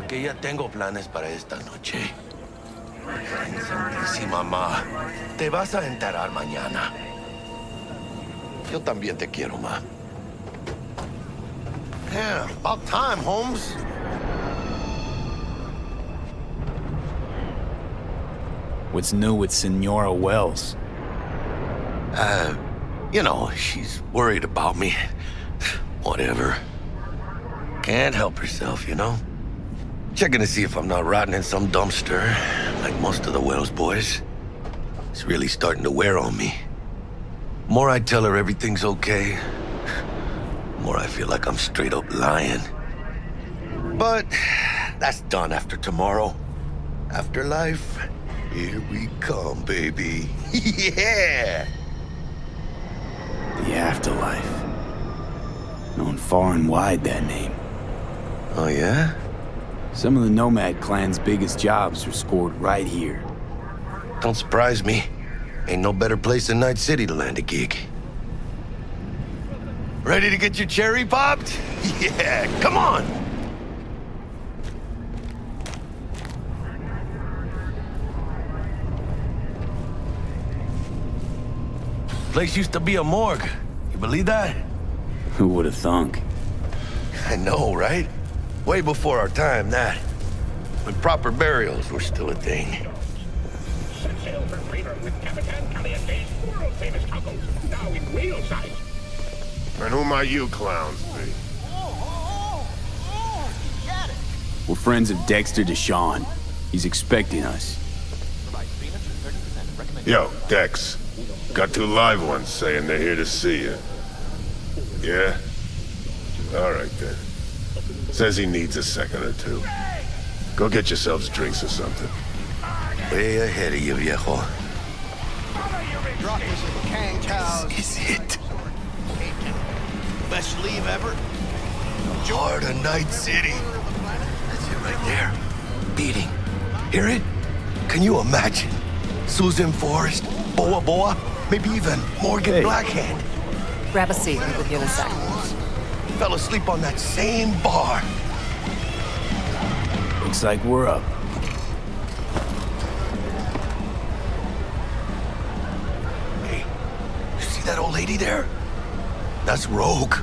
porque ya tengo planes para esta noche. Santísima ma, te vas a enterar mañana. Yo también te quiero, ma. Yeah, about time, Holmes. What's new with Senora Wells? You know, she's worried about me. Whatever. Can't help herself, you know? Checking to see if I'm not rotting in some dumpster, like most of the Wells boys. It's really starting to wear on me. More I tell her everything's okay, more I feel like I'm straight up lying. But that's done after tomorrow. Afterlife, here we come, baby. Yeah! The afterlife. Known far and wide, that name. Oh, yeah? Some of the Nomad clan's biggest jobs are scored right here. Don't surprise me. Ain't no better place than Night City to land a gig. Ready to get your cherry popped? Yeah, come on! Place used to be a morgue. You believe that? Who would have thunk? I know, right? Way before our time, that. When proper burials were still a thing. Sail for flavor with Capitan Caliente's world-famous tacos, now in whale size. And who might you clowns be? We're friends of Dexter Deshawn. He's expecting us. Yo, Dex. Got two live ones saying they're here to see you. Yeah? All right, then. Says he needs a second or two. Go get yourselves drinks or something. Way ahead of you, viejo. Drop this at the Kang Cows. This is it. Best leave ever. Heart of Night City. That's it right there. Beating. Hear it? Can you imagine? Susan Forrest, Boa Boa, maybe even Morgan Blackhand. Grab a seat. We'll be in a sec. Fell asleep on that same bar. Looks like we're up. Hey, you see that old lady there? That's Rogue.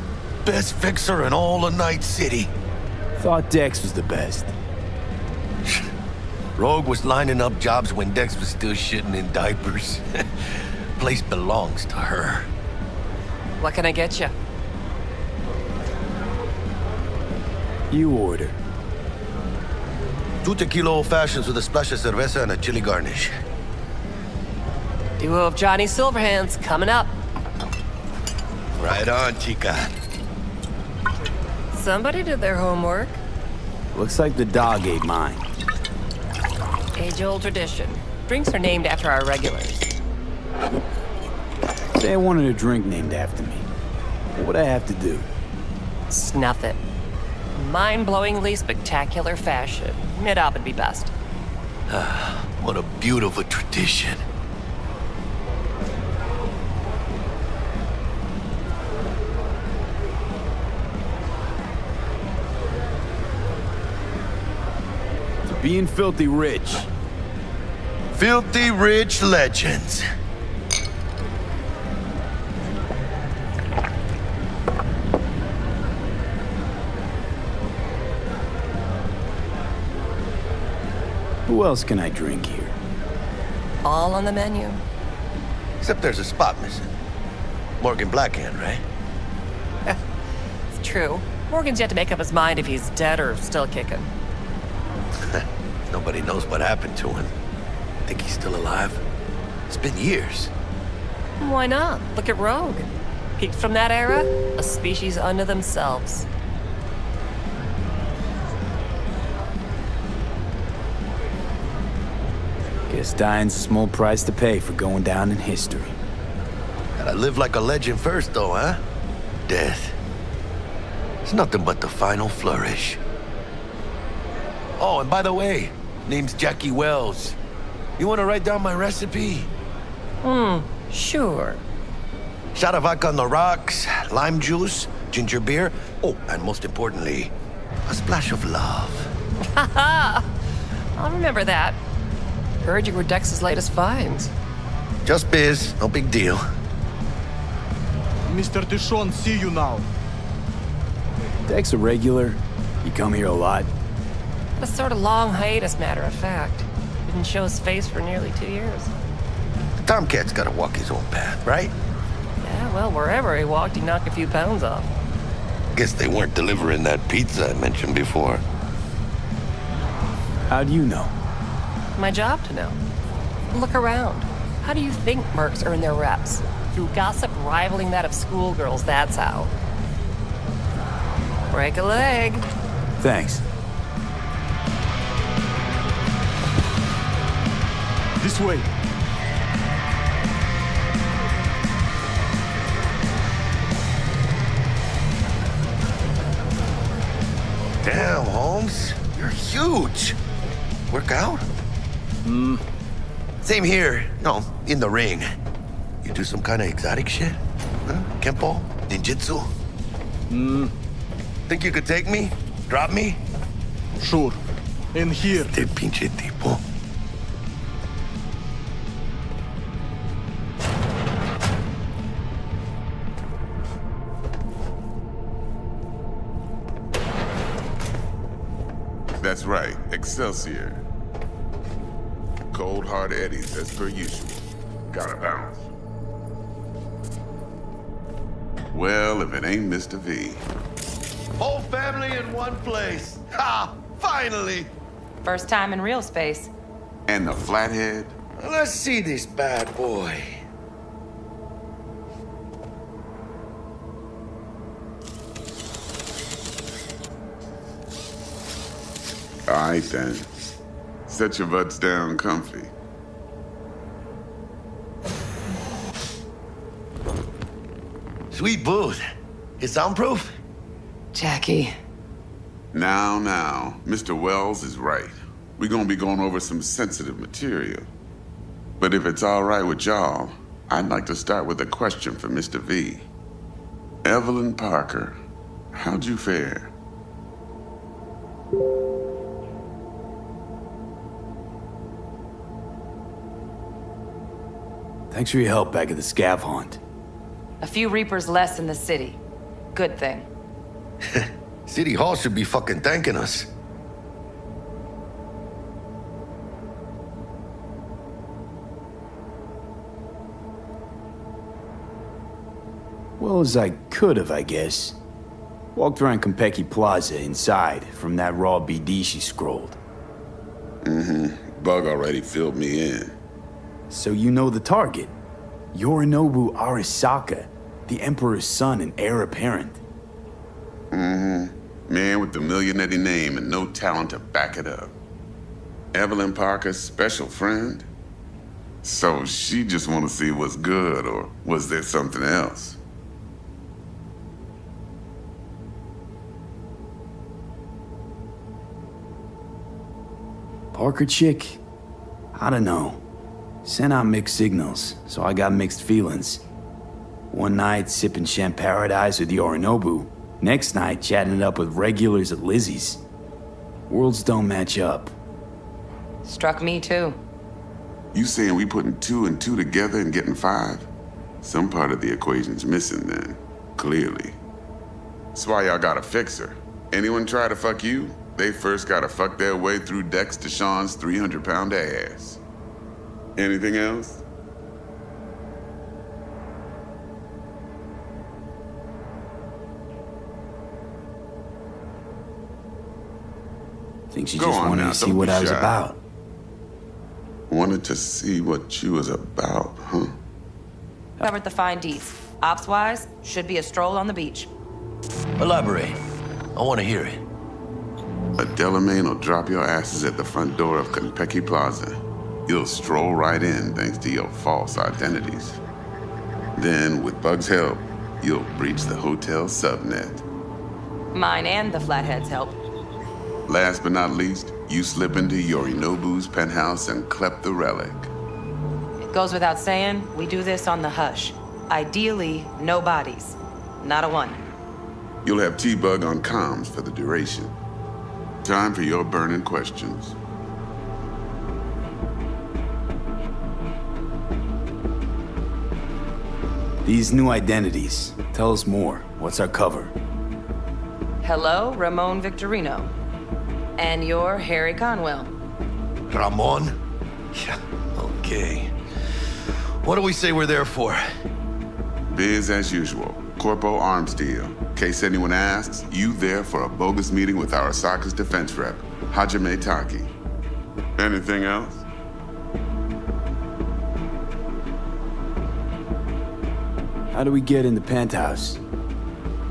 Best fixer in all of Night City. Thought Dex was the best. Rogue was lining up jobs when Dex was still shitting in diapers. Place belongs to her. What can I get you? You order. 2 tequila old fashions with a splash of cerveza and a chili garnish. Duo of Johnny Silverhands coming up. Right on, chica. Somebody did their homework. Looks like the dog ate mine. Age-old tradition. Drinks are named after our regulars. Say I wanted a drink named after me. What would I have to do? Snuff it. Mind-blowingly spectacular fashion. Mid-op would be best. What a beautiful tradition. To being filthy rich. Filthy rich legends. Who else can I drink here? All on the menu. Except there's a spot missing. Morgan Blackhand, right? It's true. Morgan's yet to make up his mind if he's dead or still kicking. Nobody knows what happened to him. Think he's still alive? It's been years. Why not? Look at Rogue. Peaked from that era, a species unto themselves. Guess dying's a small price to pay for going down in history. Gotta live like a legend first, though, huh? Death. It's nothing but the final flourish. Oh, and by the way, name's Jackie Wells. You wanna write down my recipe? Sure. Shot of vodka on the rocks, lime juice, ginger beer. Oh, and most importantly, a splash of love. I'll remember that. Heard you were Dex's latest finds. Just biz, no big deal. Mr. Dishon, see you now. Dex a regular? You come here a lot? A sort of long hiatus, matter of fact. Didn't show his face for nearly 2 years. Tomcat's gotta walk his own path, right? Yeah, well, wherever he walked, he knocked a few pounds off. Guess they weren't delivering that pizza I mentioned before. How do you know? My job to know. Look around. How do you think mercs earn their reps? Through gossip rivaling that of schoolgirls, that's how. Break a leg. Thanks. This way. Damn, Holmes. You're huge. Work out? Same here. No, in the ring. You do some kind of exotic shit? Huh? Kempo? Ninjutsu? Think you could take me? Drop me? Sure. In here. Te pinche tipo. That's right, Excelsior. Cold hard eddies as per usual. Gotta bounce. Well, if it ain't Mr. V. Whole family in one place. Ha! Finally! First time in real space. And the flathead? Let's see this bad boy. All right then. Set your butts down comfy. Sweet booth. It's soundproof? Jackie. Now, Mr. Wells is right. We're gonna be going over some sensitive material. But if it's all right with y'all, I'd like to start with a question for Mr. V. Evelyn Parker, how'd you fare? Thanks for your help back at the scav haunt. A few Reapers less in the city. Good thing. City Hall should be fucking thanking us. Well as I could have, I guess. Walked around Konpeki Plaza inside from that raw BD she scrolled. Bug already filled me in. So you know the target. Yorinobu Arasaka, the Emperor's son and heir apparent. Man with the millionaire name and no talent to back it up. Evelyn Parker's special friend? So she just want to see what's good, or was there something else? Parker chick? I don't know. Sent out mixed signals, so I got mixed feelings. One night sipping Champaradise with Yorinobu. Next night chatting it up with regulars at Lizzie's. Worlds don't match up. Struck me too. You saying we putting 2 and 2 together and getting 5? Some part of the equation's missing then, clearly. That's why y'all gotta fix her. Anyone try to fuck you, they first gotta fuck their way through Dex Deshawn's 300-pound ass. Anything else? Think she Go just on wanted now, to see don't what be I was shy. about. Wanted to see what you was about, huh? Covered the fine deeds. Ops-wise, should be a stroll on the beach. Elaborate. I want to hear it. A Delamain will drop your asses at the front door of Konpeki Plaza. You'll stroll right in thanks to your false identities. Then, with Bug's help, you'll breach the hotel subnet. Mine and the Flathead's help. Last but not least, you slip into Yorinobu's penthouse and clep the relic. It goes without saying, we do this on the hush. Ideally, no bodies. Not a one. You'll have T-Bug on comms for the duration. Time for your burning questions. These new identities. Tell us more. What's our cover? Hello, Ramon Victorino. And you're Harry Conwell. Ramon? Yeah, okay. What do we say we're there for? Biz as usual. Corpo arms deal. In case anyone asks, you there for a bogus meeting with Arasaka's defense rep, Hajime Taki. Anything else? How do we get in the penthouse?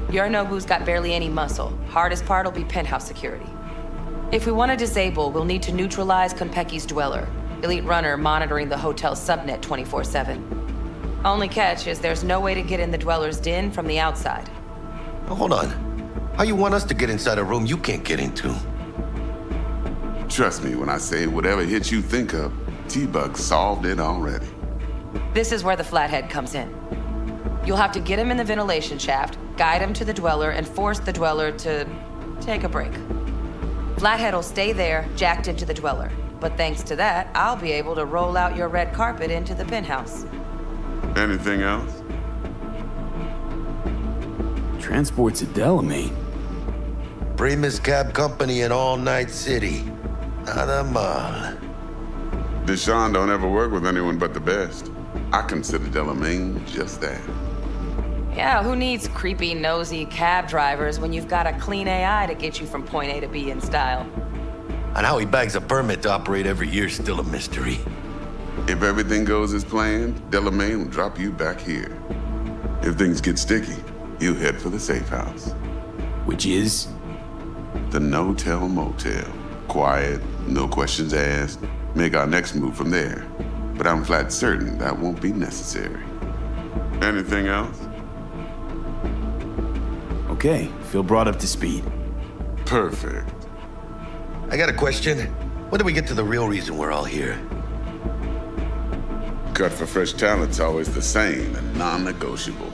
Yorinobu's got barely any muscle. Hardest part will be penthouse security. If we want to disable, we'll need to neutralize Konpeki's dweller. Elite runner monitoring the hotel's subnet 24/7. Only catch is there's no way to get in the dweller's den from the outside. Now, hold on. How you want us to get inside a room you can't get into? Trust me when I say whatever hit you think of, T-Bug solved it already. This is where the flathead comes in. You'll have to get him in the ventilation shaft, guide him to the dweller, and force the dweller to take a break. Flathead will stay there, jacked into the dweller. But thanks to that, I'll be able to roll out your red carpet into the penthouse. Anything else? Transport's a Delamain. Primus Cab Company in All Night City. Nada mal. Deshaun don't ever work with anyone but the best. I consider Delamain just that. Yeah, who needs creepy, nosy cab drivers when you've got a clean AI to get you from point A to B in style? And how he bags a permit to operate every year is still a mystery. If everything goes as planned, Delamain will drop you back here. If things get sticky, he'll head for the safe house. Which is? The no-tell motel. Quiet, no questions asked. Make our next move from there. But I'm flat certain that won't be necessary. Anything else? Okay, feel brought up to speed. Perfect. I got a question. When do we get to the real reason we're all here? Cut for fresh talent's always the same and non-negotiable.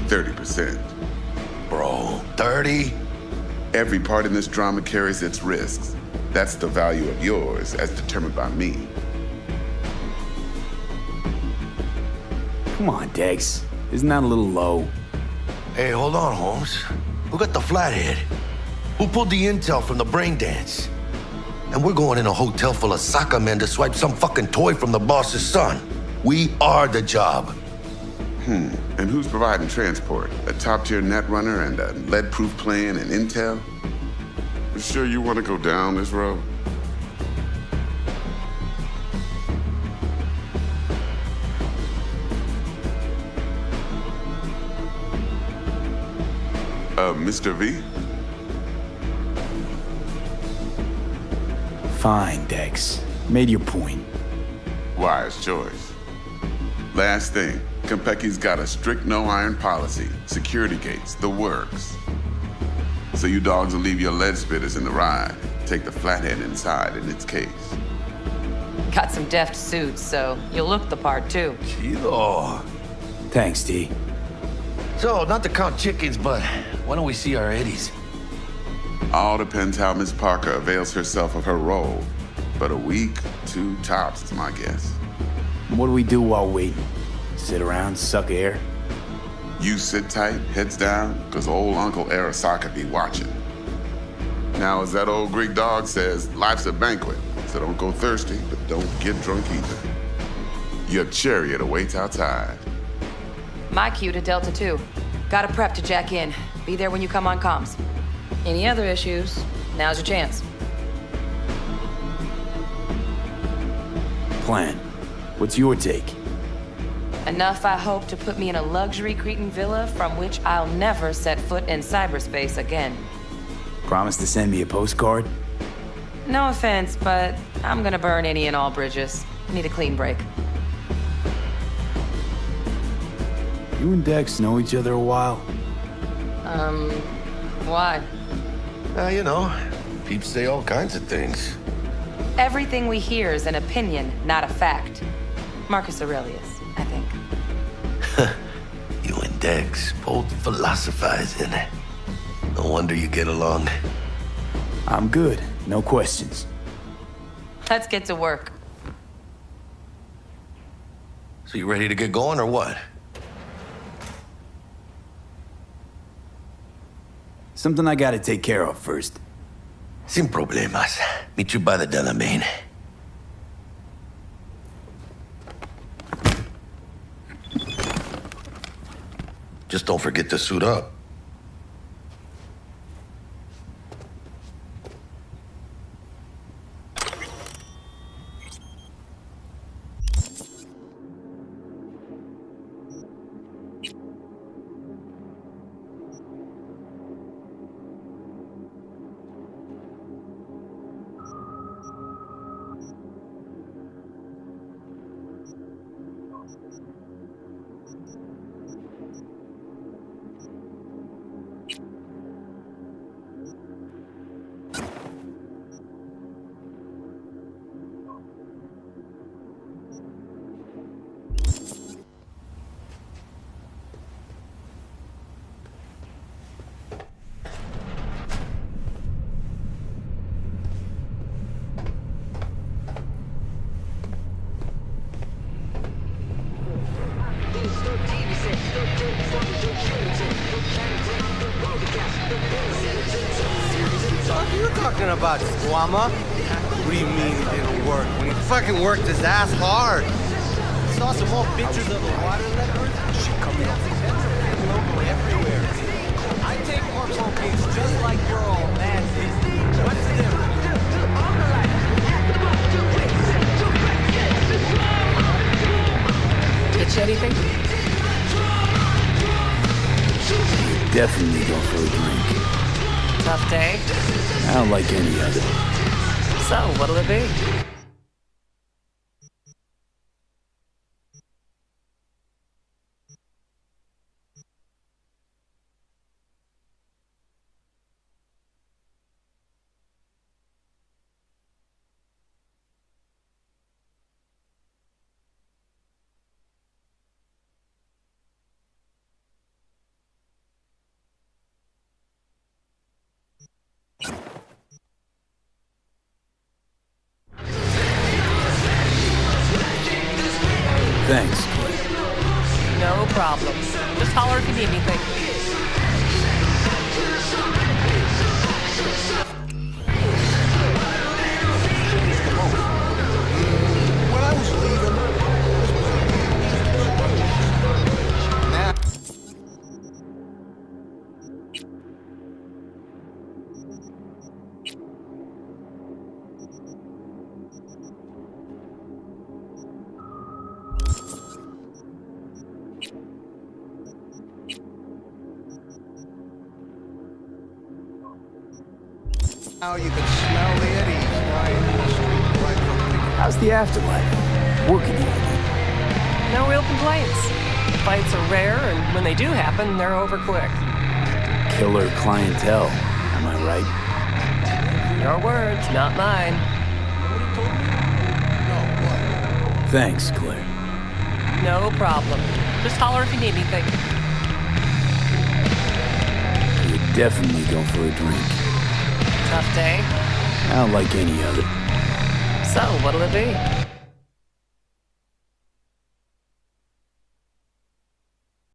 30%. Bro, 30? Every part in this drama carries its risks. That's the value of yours as determined by me. Come on, Dex. Isn't that a little low? Hey, hold on, Holmes. Who got the flathead? Who pulled the intel from the brain dance? And we're going in a hotel full of soccer men to swipe some fucking toy from the boss's son. We are the job. And who's providing transport? A top-tier netrunner and a lead-proof plan and intel? You sure you want to go down this road? Mr. V? Fine, Dex. Made your point. Wise choice. Last thing, Konpeki's got a strict no-iron policy, security gates, the works. So you dogs will leave your lead spitters in the ride. Take the flathead inside in its case. Got some deft suits, so you'll look the part too. Chido. Thanks, T. So, not to count chickens, but why don't we see our Eddies? All depends how Miss Parker avails herself of her role. But a week, 2 tops is my guess. What do we do while waiting? Sit around, suck air? You sit tight, heads down, because old Uncle Arasaka be watching. Now, as that old Greek dog says, life's a banquet, so don't go thirsty, but don't get drunk either. Your chariot awaits outside. My cue to Delta 2. Gotta prep to jack in. Be there when you come on comms. Any other issues, now's your chance. Plan. What's your take? Enough, I hope, to put me in a luxury Cretan villa from which I'll never set foot in cyberspace again. Promise to send me a postcard? No offense, but I'm gonna burn any and all bridges. Need a clean break. You and Dex know each other a while? Why? You know, peeps say all kinds of things. Everything we hear is an opinion, not a fact. Marcus Aurelius, I think. You and Dex both philosophizing. No wonder you get along. I'm good. No questions. Let's get to work. So you ready to get going or what? Something I gotta take care of first. Sin problemas. Meet you by the Delamain. Just don't forget to suit up. What are you talking about, Squama? What do you mean it didn't work? When he fucking worked his ass hard. Saw some more pictures of the water leopards. Shit coming off the logo everywhere. I take corpo gigs just like your old man did. What's the difference? Get you anything? Definitely go for a drink. Tough day? I don't like any of it. So, what'll it be? Thanks, Clay. No problem. Just holler if you need anything. When I was leaving, now now you can smell the eddies flying in the street right from the How's the afterlife? Working on it. No real complaints. Fights are rare, and when they do happen, they're over quick. Killer clientele. Am I right? Your words, not mine. Thanks, Claire. No problem. Just holler if you need anything. You're definitely go for a drink. Tough day? I don't like any of it. So, what'll it be?